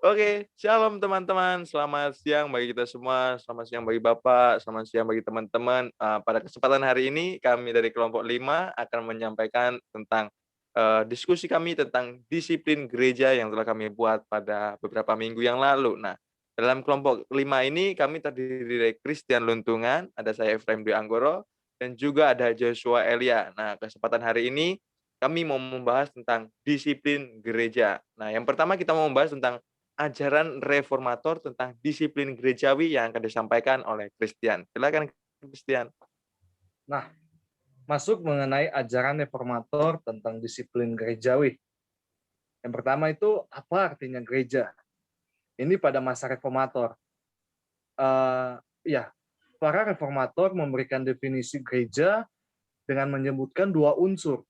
Oke, shalom teman-teman. Selamat siang bagi kita semua, selamat siang bagi Bapak, selamat siang bagi teman-teman. Pada kesempatan hari ini kami dari kelompok 5 akan menyampaikan tentang, diskusi kami tentang disiplin gereja yang telah kami buat pada beberapa minggu yang lalu. Nah, dalam kelompok 5 ini kami terdiri dari Christian Luntungan, ada saya Efraim Dwi Anggoro, dan juga ada Joshua Elia. Nah, kesempatan hari ini kami mau membahas tentang disiplin gereja. Nah, yang pertama kita mau membahas tentang ajaran reformator tentang disiplin gerejawi yang akan disampaikan oleh Christian. Silakan Christian. Nah, masuk mengenai ajaran reformator tentang disiplin gerejawi. Yang pertama itu, apa artinya gereja? Ini pada masa reformator. Ya, para reformator memberikan definisi gereja dengan menyebutkan dua unsur,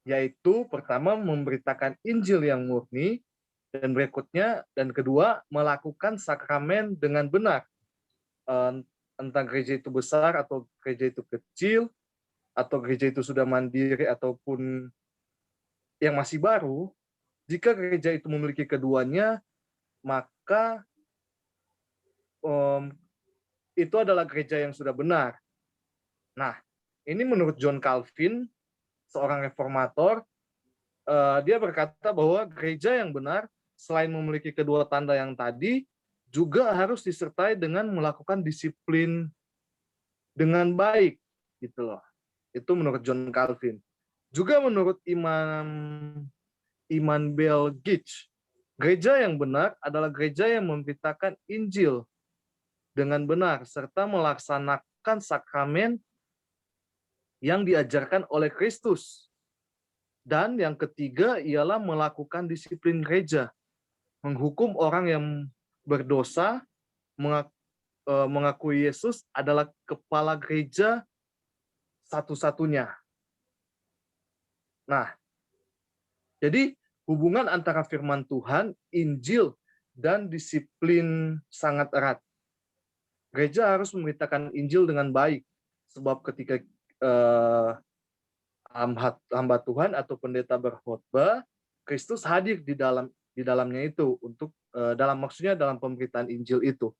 yaitu pertama memberitakan Injil yang murni, dan berikutnya, dan kedua, melakukan sakramen dengan benar. Entah gereja itu besar atau gereja itu kecil, atau gereja itu sudah mandiri ataupun yang masih baru, jika gereja itu memiliki keduanya, maka um, itu adalah gereja yang sudah benar. Nah, ini menurut John Calvin, seorang reformator, dia berkata bahwa gereja yang benar, selain memiliki kedua tanda yang tadi, juga harus disertai dengan melakukan disiplin dengan baik, gitu loh. Itu menurut John Calvin. Juga menurut Immanuel Gitch, gereja yang benar adalah gereja yang memberitakan Injil dengan benar serta melaksanakan sakramen yang diajarkan oleh Kristus. Dan yang ketiga ialah melakukan disiplin gereja, menghukum orang yang berdosa, mengakui Yesus adalah kepala gereja satu-satunya. Nah, jadi hubungan antara firman Tuhan, Injil, dan disiplin sangat erat. Gereja harus memberitakan Injil dengan baik, sebab ketika hamba Tuhan atau pendeta berkhotbah, Kristus hadir di dalamnya itu untuk maksudnya dalam pemberitaan Injil itu.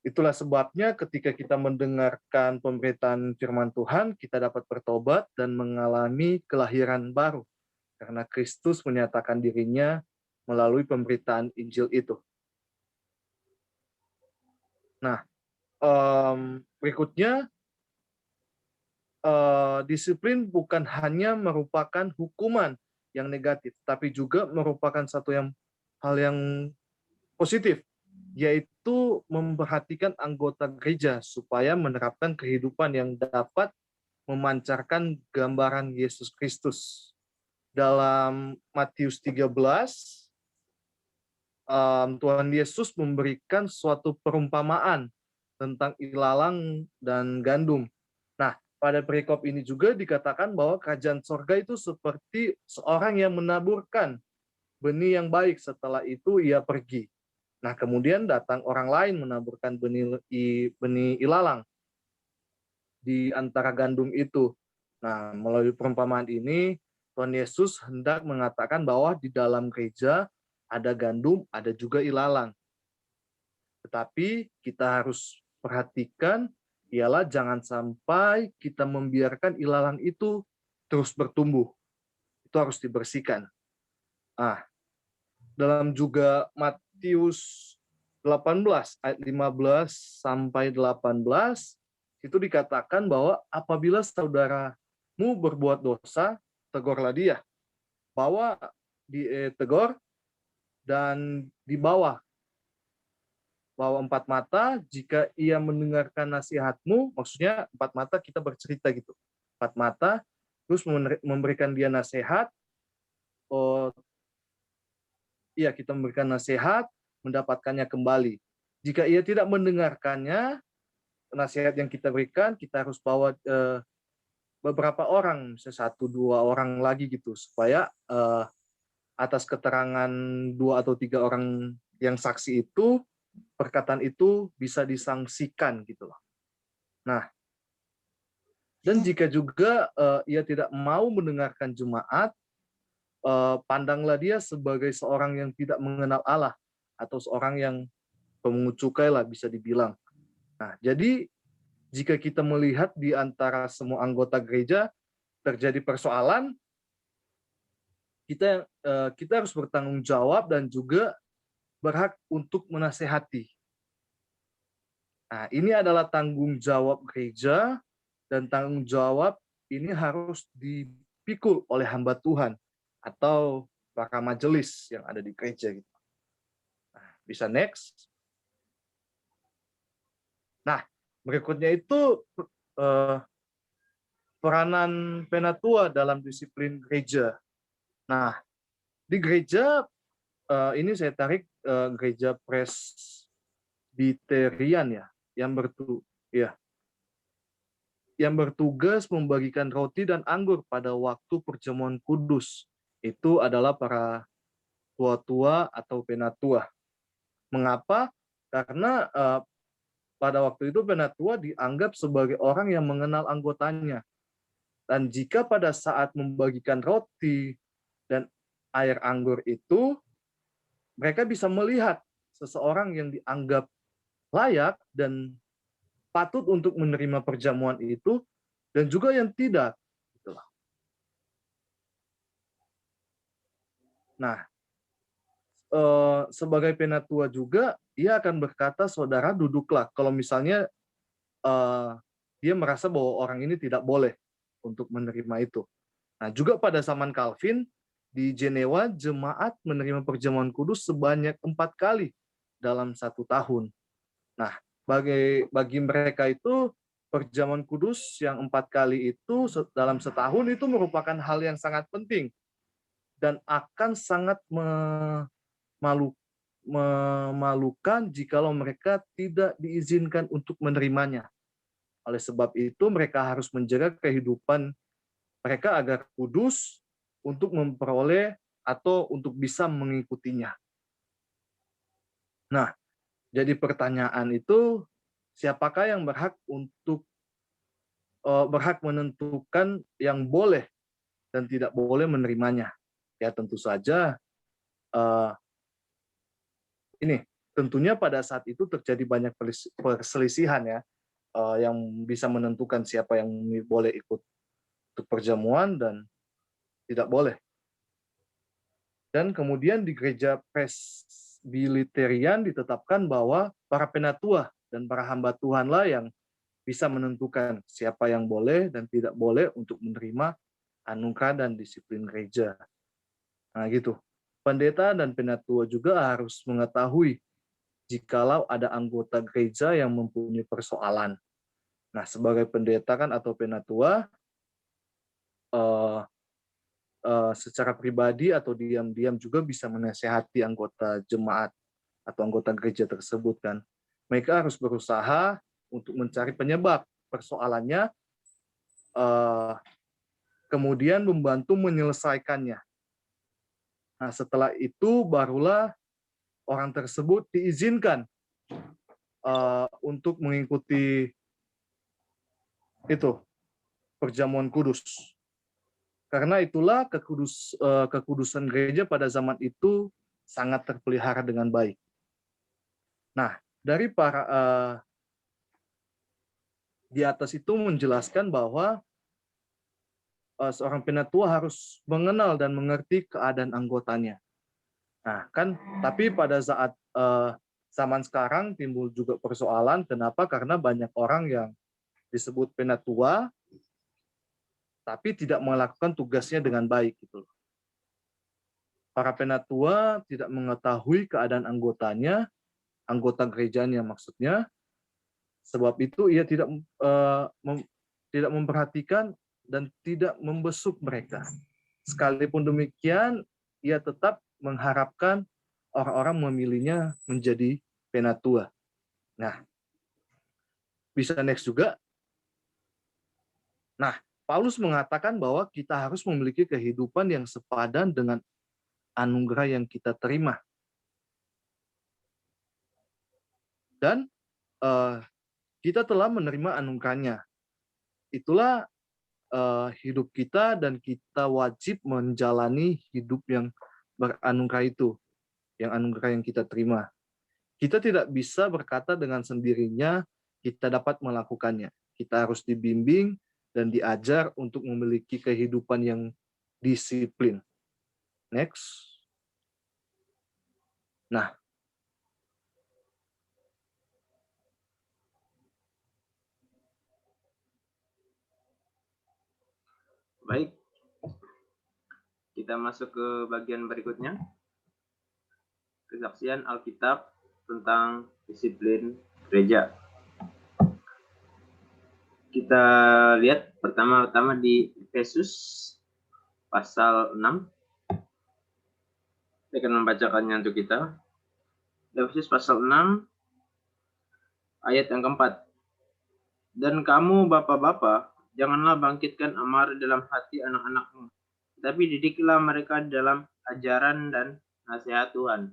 Itulah sebabnya ketika kita mendengarkan pemberitaan firman Tuhan, kita dapat bertobat dan mengalami kelahiran baru karena Kristus menyatakan dirinya melalui pemberitaan Injil itu. Nah, berikutnya, disiplin bukan hanya merupakan hukuman yang negatif, tapi juga merupakan hal yang positif, yaitu memperhatikan anggota gereja supaya menerapkan kehidupan yang dapat memancarkan gambaran Yesus Kristus. Dalam Matius 13, Tuhan Yesus memberikan suatu perumpamaan tentang ilalang dan gandum. Nah, pada perikop ini juga dikatakan bahwa kerajaan sorga itu seperti seorang yang menaburkan benih yang baik, setelah itu ia pergi. Nah, kemudian datang orang lain menaburkan benih ilalang di antara gandum itu. Nah, melalui perumpamaan ini, Tuhan Yesus hendak mengatakan bahwa di dalam gereja ada gandum, ada juga ilalang. Tetapi kita harus perhatikan, ialah jangan sampai kita membiarkan ilalang itu terus bertumbuh. Itu harus dibersihkan. Dalam juga Matius 18 ayat 15 sampai 18 itu dikatakan bahwa apabila saudaramu berbuat dosa, tegurlah dia. Bawa tegur dan dibawa 4 mata, jika ia mendengarkan nasihatmu, maksudnya 4 mata kita bercerita gitu. 4 mata, terus memberikan dia nasihat, kita memberikan nasihat, mendapatkannya kembali. Jika ia tidak mendengarkannya, nasihat yang kita berikan, kita harus bawa beberapa orang, 1-2 orang lagi gitu, supaya atas keterangan 2 atau 3 orang yang saksi itu, perkataan itu bisa disangsikan gitu loh. Nah, dan jika juga ia tidak mau mendengarkan jemaat, pandanglah dia sebagai seorang yang tidak mengenal Allah atau seorang yang pemungut cukai lah bisa dibilang. Nah, jadi jika kita melihat di antara semua anggota gereja terjadi persoalan, kita harus bertanggung jawab dan juga berhak untuk menasehati. Nah, ini adalah tanggung jawab gereja dan tanggung jawab ini harus dipikul oleh hamba Tuhan atau para majelis yang ada di gereja gitu. Nah, bisa next. Nah, berikutnya itu eh, peranan penatua dalam disiplin gereja. Nah, di gereja ini saya tarik gereja Presbyterian ya, yang ya, yang bertugas membagikan roti dan anggur pada waktu perjamuan kudus. Itu adalah para tua-tua atau penatua. Mengapa? Karena pada waktu itu penatua dianggap sebagai orang yang mengenal anggotanya. Dan jika pada saat membagikan roti dan air anggur itu, mereka bisa melihat seseorang yang dianggap layak dan patut untuk menerima perjamuan itu, dan juga yang tidak. Itulah. Nah, sebagai penatua juga, ia akan berkata, saudara duduklah. Kalau misalnya eh, dia merasa bahwa orang ini tidak boleh untuk menerima itu. Nah, juga pada zaman Calvin, di Jenewa, jemaat menerima perjamuan kudus sebanyak 4 kali dalam 1 tahun. Nah, bagi mereka itu, perjamuan kudus yang 4 kali itu dalam setahun itu merupakan hal yang sangat penting dan akan sangat memalukan jikalau mereka tidak diizinkan untuk menerimanya. Oleh sebab itu, mereka harus menjaga kehidupan mereka agar kudus untuk memperoleh atau untuk bisa mengikutinya. Nah, jadi pertanyaan itu, siapakah yang berhak menentukan yang boleh dan tidak boleh menerimanya? Ya tentu saja eh, ini tentunya pada saat itu terjadi banyak perselisihan ya, yang bisa menentukan siapa yang boleh ikut untuk perjamuan dan tidak boleh. Dan kemudian di gereja Presbyterian ditetapkan bahwa para penatua dan para hamba Tuhanlah yang bisa menentukan siapa yang boleh dan tidak boleh untuk menerima anugerah dan disiplin gereja. Nah gitu. Pendeta dan penatua juga harus mengetahui jikalau ada anggota gereja yang mempunyai persoalan. Nah, sebagai pendeta kan atau penatua, eh, secara pribadi atau diam-diam juga bisa menasehati anggota jemaat atau anggota gereja tersebut kan. Mereka harus berusaha untuk mencari penyebab persoalannya, eh, kemudian membantu menyelesaikannya. Nah, setelah itu barulah orang tersebut diizinkan untuk mengikuti itu perjamuan kudus. Karena itulah kekudusan gereja pada zaman itu sangat terpelihara dengan baik. Nah, dari para di atas itu menjelaskan bahwa seorang penatua harus mengenal dan mengerti keadaan anggotanya. Nah, kan tapi pada saat zaman sekarang timbul juga persoalan, kenapa? Karena banyak orang yang disebut penatua tapi tidak melakukan tugasnya dengan baik gitu. Para penatua tidak mengetahui keadaan anggotanya, anggota gerejanya maksudnya. Sebab itu ia tidak memperhatikan dan tidak membesuk mereka. Sekalipun demikian, ia tetap mengharapkan orang-orang memilihnya menjadi penatua. Nah, bisa next juga. Nah, Paulus mengatakan bahwa kita harus memiliki kehidupan yang sepadan dengan anugerah yang kita terima. Dan kita telah menerima anugerahnya. Itulah hidup kita dan kita wajib menjalani hidup yang beranugerah itu, yang anugerah yang kita terima. Kita tidak bisa berkata dengan sendirinya kita dapat melakukannya. Kita harus dibimbing dan diajar untuk memiliki kehidupan yang disiplin. Next. Nah, Baik, kita masuk ke bagian berikutnya. Kesaksian Alkitab tentang disiplin gereja. Kita lihat pertama-tama di Efesus pasal 6. Saya akan membacakannya untuk kita. Efesus pasal 6 ayat yang keempat. Dan kamu bapak-bapak, janganlah bangkitkan amarah dalam hati anak-anakmu, tapi didiklah mereka dalam ajaran dan nasihat Tuhan.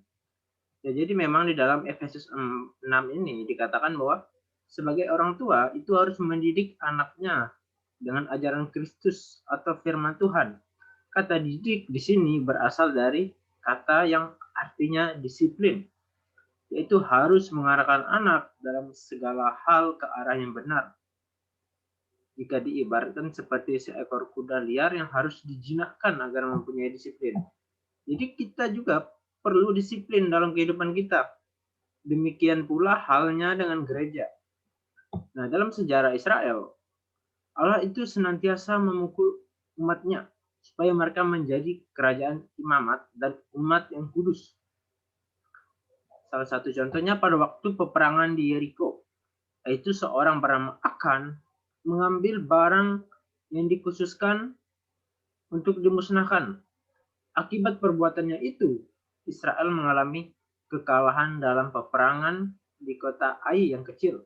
Ya, jadi memang di dalam Efesus 6 ini dikatakan bahwa sebagai orang tua itu harus mendidik anaknya dengan ajaran Kristus atau firman Tuhan. Kata didik di sini berasal dari kata yang artinya disiplin, yaitu harus mengarahkan anak dalam segala hal ke arah yang benar. Jika diibaratkan seperti seekor kuda liar yang harus dijinakkan agar mempunyai disiplin. Jadi kita juga perlu disiplin dalam kehidupan kita. Demikian pula halnya dengan gereja. Nah, dalam sejarah Israel, Allah itu senantiasa memukul umatnya supaya mereka menjadi kerajaan imamat dan umat yang kudus. Salah satu contohnya pada waktu peperangan di Yeriko, yaitu seorang bernama Akan mengambil barang yang dikhususkan untuk dimusnahkan. Akibat perbuatannya itu, Israel mengalami kekalahan dalam peperangan di kota Ai yang kecil.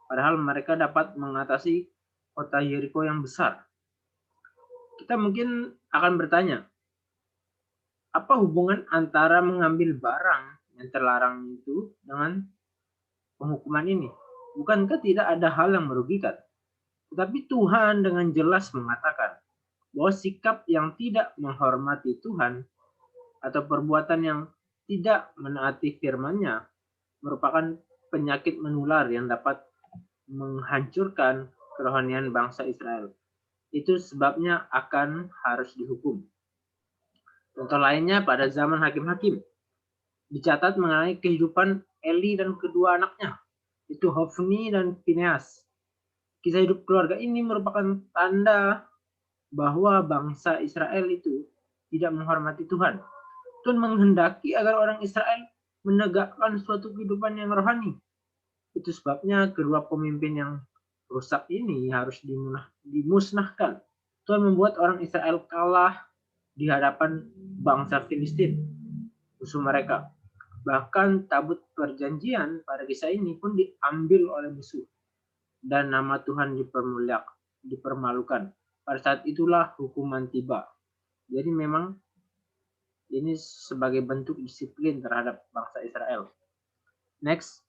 Padahal mereka dapat mengatasi kota Yeriko yang besar. Kita mungkin akan bertanya, apa hubungan antara mengambil barang yang terlarang itu dengan penghukuman ini? Bukankah tidak ada hal yang merugikan? Tetapi Tuhan dengan jelas mengatakan bahwa sikap yang tidak menghormati Tuhan atau perbuatan yang tidak menaati firman-Nya merupakan penyakit menular yang dapat menghancurkan kerohanian bangsa Israel. Itu sebabnya akan harus dihukum. Contoh lainnya pada zaman hakim-hakim dicatat mengenai kehidupan Eli dan kedua anaknya, itu Hofni dan Fineas. Kisah hidup keluarga ini merupakan tanda bahwa bangsa Israel itu tidak menghormati Tuhan. Tuhan menghendaki agar orang Israel menegakkan suatu kehidupan yang rohani. Itu sebabnya kedua pemimpin yang rusak ini harus dimusnahkan. Tuhan membuat orang Israel kalah di hadapan bangsa Filistin, musuh mereka. Bahkan tabut perjanjian pada kisah ini pun diambil oleh musuh. Dan nama Tuhan dipermalukan. Pada saat itulah hukuman tiba. Jadi memang ini sebagai bentuk disiplin terhadap bangsa Israel. Next.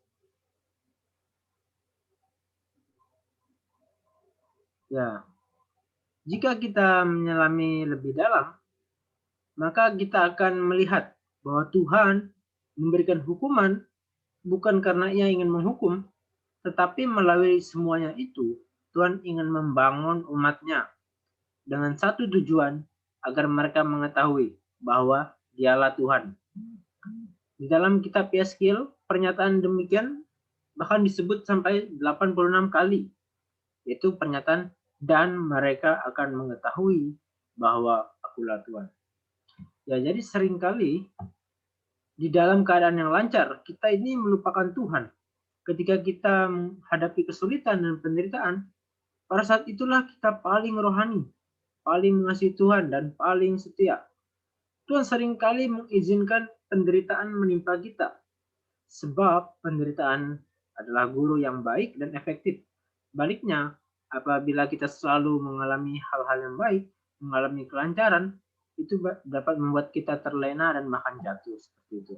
Ya. Jika kita menyelami lebih dalam, maka kita akan melihat bahwa Tuhan memberikan hukuman bukan karena Ia ingin menghukum, tetapi melalui semuanya itu, Tuhan ingin membangun umat-Nya dengan satu tujuan, agar mereka mengetahui bahwa Dialah Tuhan. Di dalam kitab Yeskiel, pernyataan demikian bahkan disebut sampai 86 kali, yaitu pernyataan dan mereka akan mengetahui bahwa Akulah Tuhan. Ya, jadi seringkali di dalam keadaan yang lancar, kita ini melupakan Tuhan. Ketika kita menghadapi kesulitan dan penderitaan, pada saat itulah kita paling rohani, paling mengasihi Tuhan, dan paling setia. Tuhan seringkali mengizinkan penderitaan menimpa kita, sebab penderitaan adalah guru yang baik dan efektif. Baliknya, apabila kita selalu mengalami hal-hal yang baik, mengalami kelancaran, itu dapat membuat kita terlena dan bahkan jatuh seperti itu.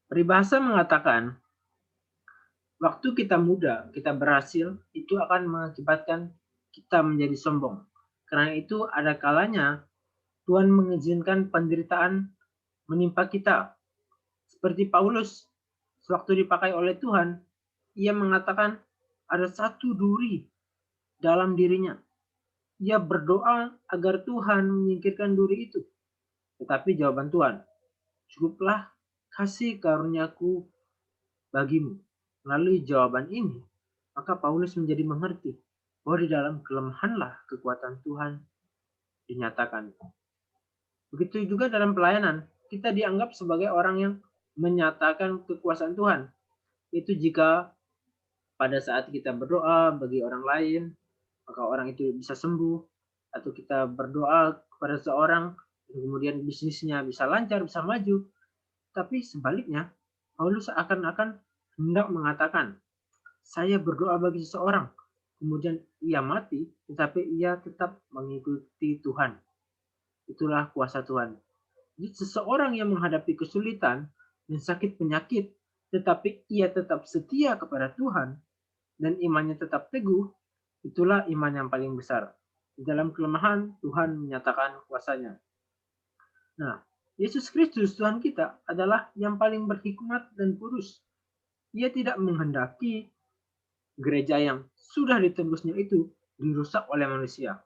Peribahasa mengatakan, Waktu kita muda, kita berhasil, itu akan mengakibatkan kita menjadi sombong. Karena itu ada kalanya Tuhan mengizinkan penderitaan menimpa kita. Seperti Paulus, sewaktu dipakai oleh Tuhan, ia mengatakan ada satu duri dalam dirinya. Ia berdoa agar Tuhan menyingkirkan duri itu. Tetapi jawaban Tuhan, cukuplah kasih karuniaku bagimu. Melalui jawaban ini, maka Paulus menjadi mengerti bahwa di dalam kelemahanlah kekuatan Tuhan dinyatakan. Begitu juga dalam pelayanan, kita dianggap sebagai orang yang menyatakan kekuasaan Tuhan. Itu jika pada saat kita berdoa bagi orang lain, maka orang itu bisa sembuh, atau kita berdoa kepada seorang, kemudian bisnisnya bisa lancar, bisa maju. Tapi sebaliknya, Paulus akan hendak mengatakan, saya berdoa bagi seseorang, kemudian ia mati, tetapi ia tetap mengikuti Tuhan. Itulah kuasa Tuhan. Jadi seseorang yang menghadapi kesulitan dan sakit penyakit, tetapi ia tetap setia kepada Tuhan, dan imannya tetap teguh, itulah iman yang paling besar. Di dalam kelemahan, Tuhan menyatakan kuasanya. Nah, Yesus Kristus Tuhan kita adalah yang paling berhikmat dan kudus. Ia tidak menghendaki gereja yang sudah ditebusnya itu dirusak oleh manusia.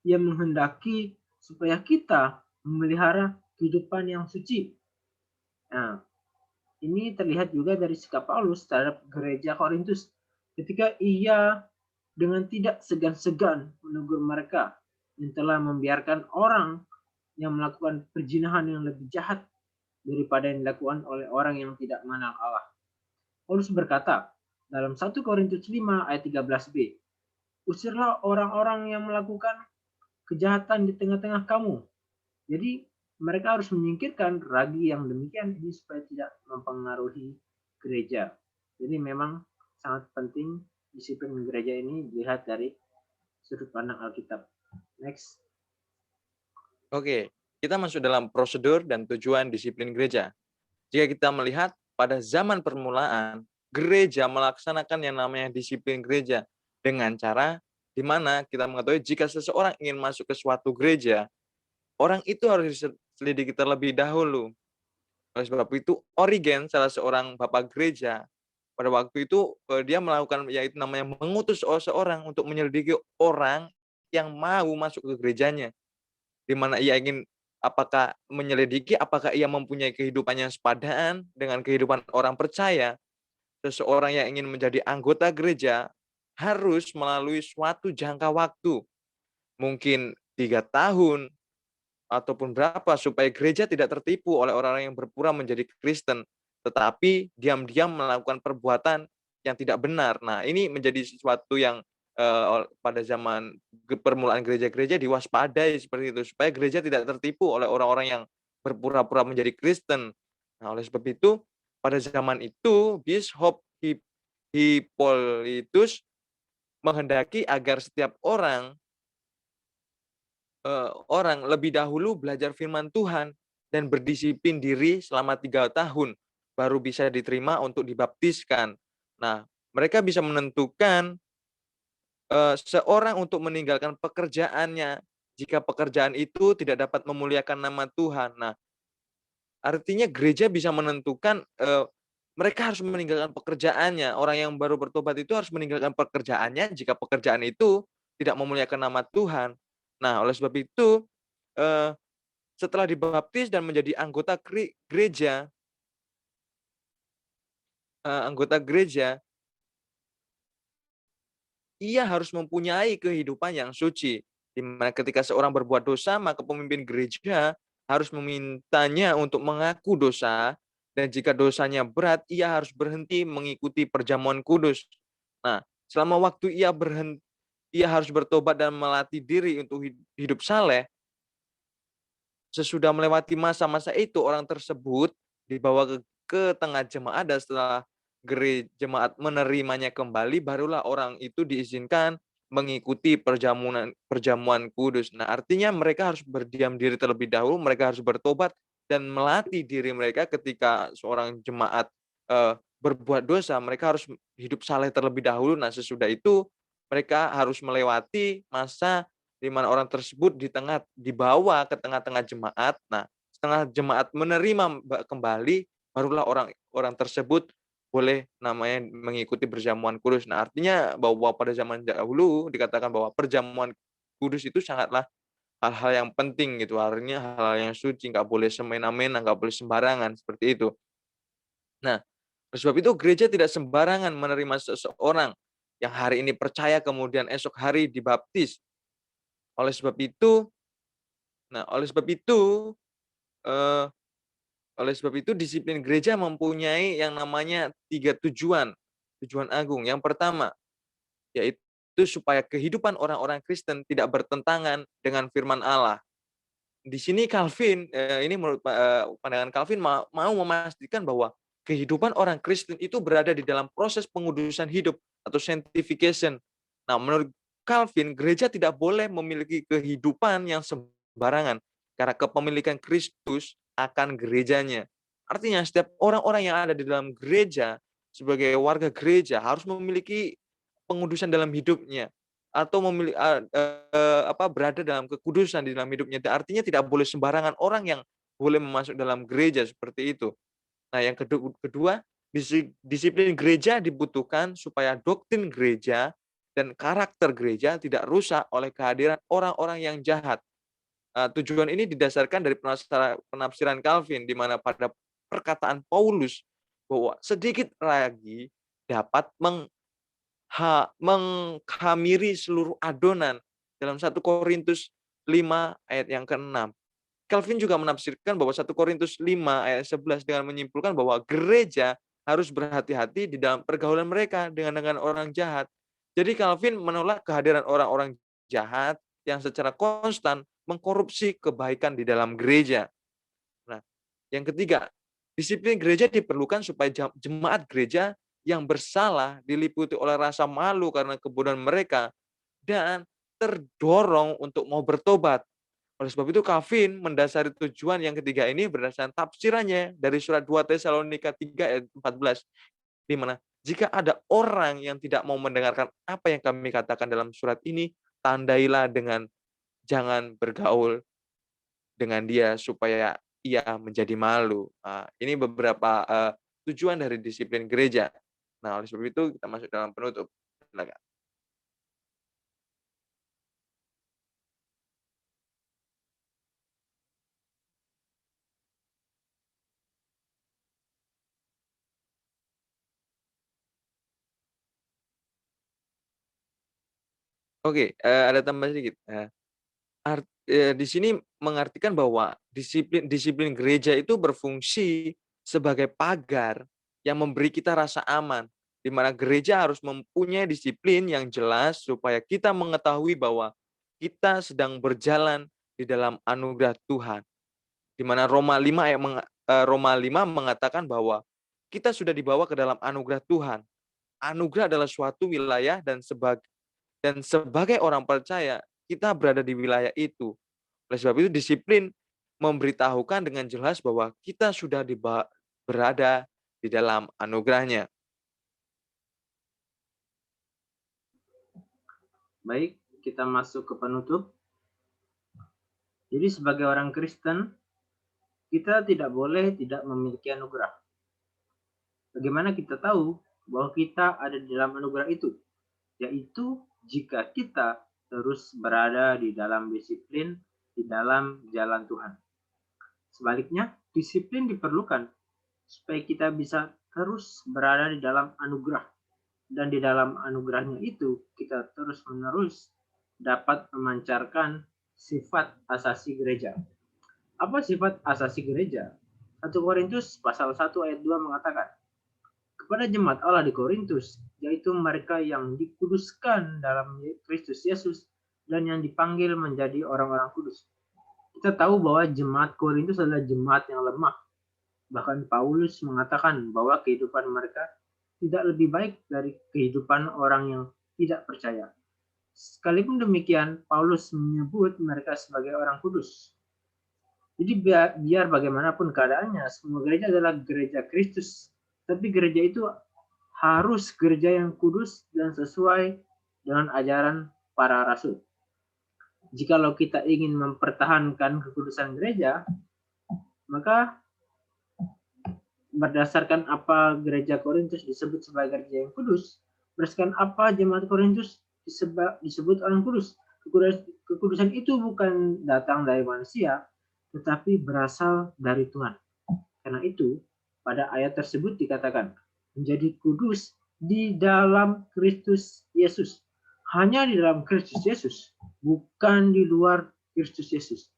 Ia menghendaki supaya kita memelihara kehidupan yang suci. Nah, ini terlihat juga dari sikap Paulus terhadap gereja Korintus ketika ia dengan tidak segan-segan menegur mereka yang telah membiarkan orang yang melakukan perzinahan yang lebih jahat daripada yang dilakukan oleh orang yang tidak mengenal Allah. Paulus berkata dalam 1 Korintus 5 ayat 13b, usirlah orang-orang yang melakukan kejahatan di tengah-tengah kamu. Jadi mereka harus menyingkirkan ragi yang demikian ini supaya tidak mempengaruhi gereja. Jadi memang sangat penting disiplin gereja ini dilihat dari sudut pandang Alkitab. Next. Oke, kita masuk dalam prosedur dan tujuan disiplin gereja. Jika kita melihat pada zaman permulaan, gereja melaksanakan yang namanya disiplin gereja dengan cara di mana kita mengetahui jika seseorang ingin masuk ke suatu gereja, orang itu harus diselidiki terlebih dahulu. Oleh sebab itu, Origen, salah seorang bapak gereja, pada waktu itu dia melakukan yaitu namanya mengutus seseorang untuk menyelidiki orang yang mau masuk ke gerejanya, di mana ia ingin apakah menyelidiki apakah ia mempunyai kehidupan yang sepadan dengan kehidupan orang percaya. Seseorang yang ingin menjadi anggota gereja harus melalui suatu jangka waktu, mungkin 3 tahun ataupun berapa, supaya gereja tidak tertipu oleh orang-orang yang berpura menjadi Kristen, tetapi diam-diam melakukan perbuatan yang tidak benar. Nah, ini menjadi sesuatu yang pada zaman permulaan gereja-gereja diwaspadai seperti itu, supaya gereja tidak tertipu oleh orang-orang yang berpura-pura menjadi Kristen. Nah, oleh sebab itu, pada zaman itu, Bishop Hippolytus menghendaki agar setiap orang lebih dahulu belajar firman Tuhan dan berdisiplin diri selama 3 tahun, baru bisa diterima untuk dibaptiskan. Nah, mereka bisa menentukan seorang untuk meninggalkan pekerjaannya jika pekerjaan itu tidak dapat memuliakan nama Tuhan. Nah, artinya gereja bisa menentukan mereka harus meninggalkan pekerjaannya. Orang yang baru bertobat itu harus meninggalkan pekerjaannya jika pekerjaan itu tidak memuliakan nama Tuhan. Nah, oleh sebab itu setelah dibaptis dan menjadi anggota gereja, ia harus mempunyai kehidupan yang suci. Di mana ketika seorang berbuat dosa, maka pemimpin gereja harus memintanya untuk mengaku dosa, dan jika dosanya berat, ia harus berhenti mengikuti perjamuan kudus. Nah, selama waktu ia harus bertobat dan melatih diri untuk hidup saleh. Sesudah melewati masa-masa itu, orang tersebut dibawa ke tengah jemaat, dan setelah jemaat menerimanya kembali, barulah orang itu diizinkan mengikuti perjamuan kudus. Nah, artinya mereka harus berdiam diri terlebih dahulu, mereka harus bertobat dan melatih diri mereka ketika seorang jemaat berbuat dosa, mereka harus hidup saleh terlebih dahulu. Nah, sesudah itu mereka harus melewati masa di mana orang tersebut dibawa ke tengah-tengah jemaat. Nah, setelah jemaat menerima kembali, barulah orang tersebut boleh namanya mengikuti perjamuan kudus. Nah, artinya bahwa pada zaman dahulu dikatakan bahwa perjamuan kudus itu sangatlah hal-hal yang penting gitu. Artinya hal-hal yang suci, nggak boleh semena-mena, nggak boleh sembarangan seperti itu. Nah, oleh sebab itu gereja tidak sembarangan menerima seseorang yang hari ini percaya kemudian esok hari dibaptis. Oleh sebab itu, oleh sebab itu, eh, disiplin gereja mempunyai yang namanya 3 tujuan agung. Yang pertama, yaitu supaya kehidupan orang-orang Kristen tidak bertentangan dengan firman Allah. Di sini Calvin, ini menurut pandangan Calvin mau memastikan bahwa kehidupan orang Kristen itu berada di dalam proses pengudusan hidup atau sanctification. Nah, menurut Calvin, gereja tidak boleh memiliki kehidupan yang sembarangan karena kepemilikan Kristus akan gerejanya. Artinya setiap orang-orang yang ada di dalam gereja sebagai warga gereja harus memiliki pengudusan dalam hidupnya atau berada dalam kekudusan di dalam hidupnya. Artinya tidak boleh sembarangan orang yang boleh masuk dalam gereja seperti itu. Nah, yang kedua, disiplin gereja dibutuhkan supaya doktrin gereja dan karakter gereja tidak rusak oleh kehadiran orang-orang yang jahat. Tujuan ini didasarkan dari penafsiran Calvin, di mana pada perkataan Paulus bahwa sedikit lagi dapat menghamiri seluruh adonan dalam 1 Korintus 5 ayat yang ke-6. Calvin juga menafsirkan bahwa 1 Korintus 5 ayat 11 dengan menyimpulkan bahwa gereja harus berhati-hati di dalam pergaulan mereka dengan orang jahat. Jadi Calvin menolak kehadiran orang-orang jahat yang secara konstan mengkorupsi kebaikan di dalam gereja. Nah, yang ketiga, disiplin gereja diperlukan supaya jemaat gereja yang bersalah diliputi oleh rasa malu karena kebodohan mereka dan terdorong untuk mau bertobat. Oleh sebab itu Calvin mendasari tujuan yang ketiga ini berdasarkan tafsirannya dari surat 2 Tesalonika 3 ayat 14, di mana jika ada orang yang tidak mau mendengarkan apa yang kami katakan dalam surat ini, tandailah dengan jangan bergaul dengan dia supaya ia menjadi malu. Ini beberapa tujuan dari disiplin gereja. Nah, oleh sebab itu kita masuk dalam penutup. Silakan. Oke, ada tambahan sedikit. Di sini mengartikan bahwa disiplin gereja itu berfungsi sebagai pagar yang memberi kita rasa aman, di mana gereja harus mempunyai disiplin yang jelas supaya kita mengetahui bahwa kita sedang berjalan di dalam anugerah Tuhan. Di mana Roma 5 mengatakan bahwa kita sudah dibawa ke dalam anugerah Tuhan. Anugerah adalah suatu wilayah dan sebagai orang percaya kita berada di wilayah itu. Oleh sebab itu disiplin memberitahukan dengan jelas bahwa kita sudah berada di dalam anugerahnya. Baik, kita masuk ke penutup. Jadi sebagai orang Kristen, kita tidak boleh tidak memiliki anugerah. Bagaimana kita tahu bahwa kita ada di dalam anugerah itu? Yaitu jika kita terus berada di dalam disiplin, di dalam jalan Tuhan. Sebaliknya, disiplin diperlukan supaya kita bisa terus berada di dalam anugerah. Dan di dalam anugerahnya itu, kita terus-menerus dapat memancarkan sifat asasi gereja. Apa sifat asasi gereja? 1 Korintus pasal 1 ayat 2 mengatakan, kepada jemaat Allah di Korintus, yaitu mereka yang dikuduskan dalam Kristus Yesus dan yang dipanggil menjadi orang-orang kudus. Kita tahu bahwa jemaat Korintus adalah jemaat yang lemah. Bahkan Paulus mengatakan bahwa kehidupan mereka tidak lebih baik dari kehidupan orang yang tidak percaya. Sekalipun demikian, Paulus menyebut mereka sebagai orang kudus. Jadi biar bagaimanapun keadaannya, semua gereja adalah gereja Kristus Tapi gereja itu harus gereja yang kudus dan sesuai dengan ajaran para rasul. Jikalau kita ingin mempertahankan kekudusan gereja, maka berdasarkan apa gereja Korintus disebut sebagai gereja yang kudus, berdasarkan apa jemaat Korintus disebut orang kudus. Kekudusan itu bukan datang dari manusia, tetapi berasal dari Tuhan. Karena itu, pada ayat tersebut dikatakan, menjadi kudus di dalam Kristus Yesus. Hanya di dalam Kristus Yesus, bukan di luar Kristus Yesus.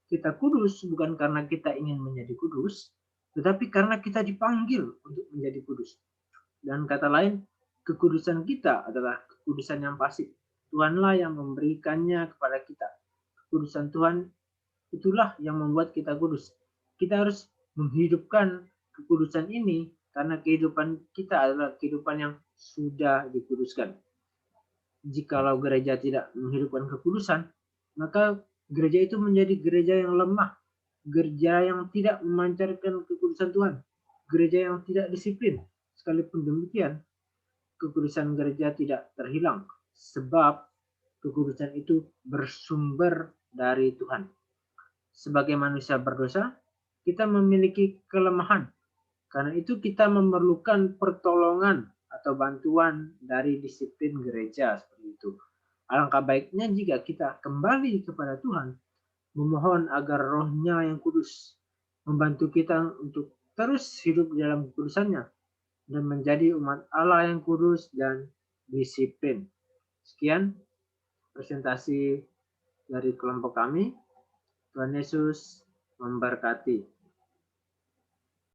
Kita kudus bukan karena kita ingin menjadi kudus, tetapi karena kita dipanggil untuk menjadi kudus. Dan kata lain, kekudusan kita adalah kekudusan yang pasif. Tuhanlah yang memberikannya kepada kita. Kekudusan Tuhan itulah yang membuat kita kudus. Kita harus menghidupkan kekudusan ini karena kehidupan kita adalah kehidupan yang sudah dikuduskan. Jikalau gereja tidak menghidupkan kekudusan, maka gereja itu menjadi gereja yang lemah, gereja yang tidak memancarkan kekudusan Tuhan, gereja yang tidak disiplin. Sekalipun demikian, kekudusan gereja tidak terhilang, sebab kekudusan itu bersumber dari Tuhan. Sebagai manusia berdosa, kita memiliki kelemahan. Karena itu kita memerlukan pertolongan atau bantuan dari disiplin gereja seperti itu. Alangkah baiknya jika kita kembali kepada Tuhan, memohon agar Roh-Nya yang kudus membantu kita untuk terus hidup dalam kekudusannya dan menjadi umat Allah yang kudus dan disiplin. Sekian presentasi dari kelompok kami. Tuhan Yesus memberkati.